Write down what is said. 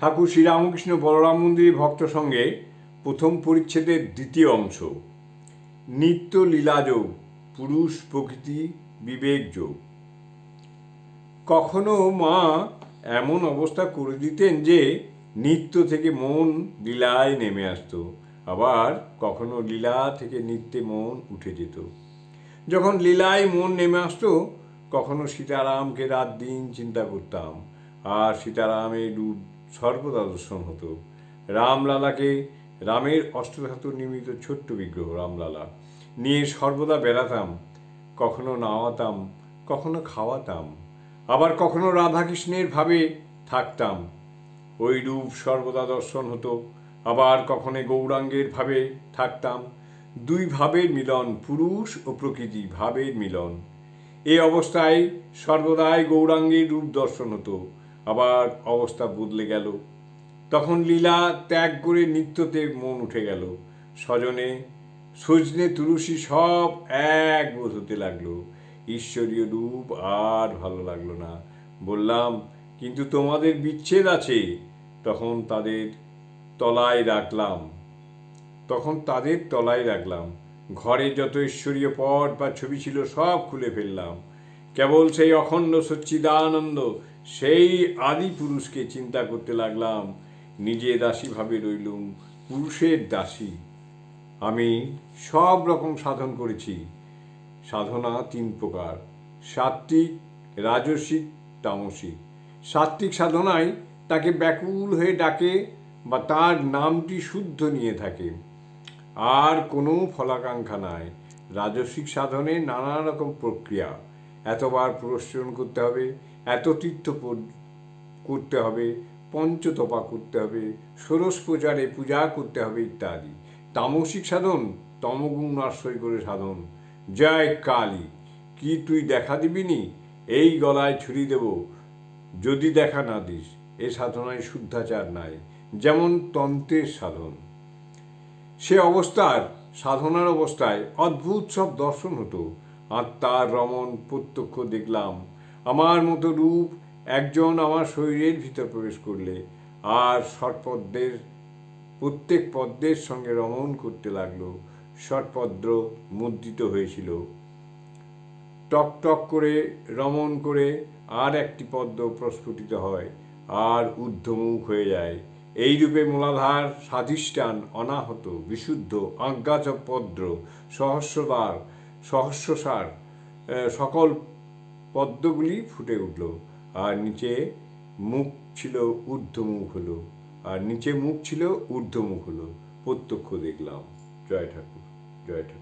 ঠাকুর শ্রীরামকৃষ্ণ বলরাম মন্দিরে ভক্ত সঙ্গে প্রথম পরিচ্ছেদের দ্বিতীয় অংশ। নিত্য লীলাযোগ, পুরুষ প্রকৃতি বিবেক যোগ। কখনো মা এমন অবস্থা করে দিতেন যে নিত্য থেকে মন লীলায় নেমে আসতো, আবার কখনো লীলা থেকে নিত্যে মন উঠে যেত। যখন লীলায় মন নেমে আসতো কখনো সীতারামকে রাত দিন চিন্তা করতাম, আর সীতারামের রূপ সর্বদা দর্শন হতো। রামলালাকে, রামের অষ্টধাতু নির্মিত ছোট্ট বিগ্রহ রামলালা নিয়ে সর্বদা বেড়াতাম, কখনো নাওয়াতাম, কখনো খাওয়াতাম, আবার কখনো রাধাকৃষ্ণের ভাবে থাকতাম। ওই রূপ সর্বদা দর্শন হতো। আবার কখনো গৌরাঙ্গের ভাবে থাকতাম। দুই ভাবের মিলন, পুরুষ ও প্রকৃতি ভাবের মিলন। এই অবস্থায় সর্বদাই গৌরাঙ্গের রূপ দর্শন হতো। আবার অবস্থা বদলে গেল, তখন লীলা ত্যাগ করে নিত্যতে মন উঠে গেল। স্বজনে সজনে তুলসী সব এক বোধ হতে লাগলো। ঈশ্বরীয় রূপ আর ভালো লাগলো না। বললাম, কিন্তু তোমাদের বিচ্ছেদ আছে। তখন তাদের তলায় রাখলাম। ঘরে যত ঈশ্বরীয় পট বা ছবি ছিল সব খুলে ফেললাম। কেবল সেই অখণ্ড সচ্চিদানন্দ, সেই আদি পুরুষকে চিন্তা করতে লাগলাম। নিজে দাসী ভাবে রইলুম, পুরুষের দাসী। আমি সব রকম সাধন করেছি। সাধনা 3 প্রকার: সাত্ত্বিক, রাজসিক, তামসিক। সাত্ত্বিক সাধনায় তাকে ব্যাকুল হয়ে ডাকে বা তার নামটি শুদ্ধ নিয়ে থাকে, আর কোনো ফলাকাঙ্ক্ষা নাই। রাজসিক সাধনে নানা রকম প্রক্রিয়া, এতবার প্রশ্রণ করতে হবে, এত তীর্থ করতে হবে, পঞ্চতপা করতে হবে, ষোড়শ প্রচারে পূজা করতে হবে ইত্যাদি। তামসিক সাধন তমগুণ আশ্রয় করে সাধন। জয় কালী, কি তুই দেখা দিবিনি? এই গলায় ছুরি দেব যদি দেখা না দিস। এ সাধনায় শুদ্ধাচার নাই, যেমন তন্ত্রের সাধন। সে সাধনার অবস্থায় অদ্ভুত সব দর্শন হতো। আত্মার রমণ প্রত্যক্ষ দেখলাম। আমার মতো রূপ একজন আমার শরীরের ভিতর প্রবেশ করলে আর প্রত্যেক পদ্মের সঙ্গে রমণ করতে লাগলো। ষটপদ্ম মুদ্রিত হয়েছিল। টক টক করে রমণ করে আর একটি পদ্ম প্রস্ফুটিত হয় আর ঊর্ধ্বমুখ হয়ে যায়। এই রূপে মূলাধার, স্বাধিষ্ঠান, অনাহত, বিশুদ্ধ, আজ্ঞাচপদ্র, সহস্রসার সকল পদ্মগুলি ফুটে উঠল, আর নিচে মুখ ছিল ঊর্ধ্বমুখ হলো, প্রত্যক্ষ দেখলাম। জয় ঠাকুর, জয় ঠাকুর।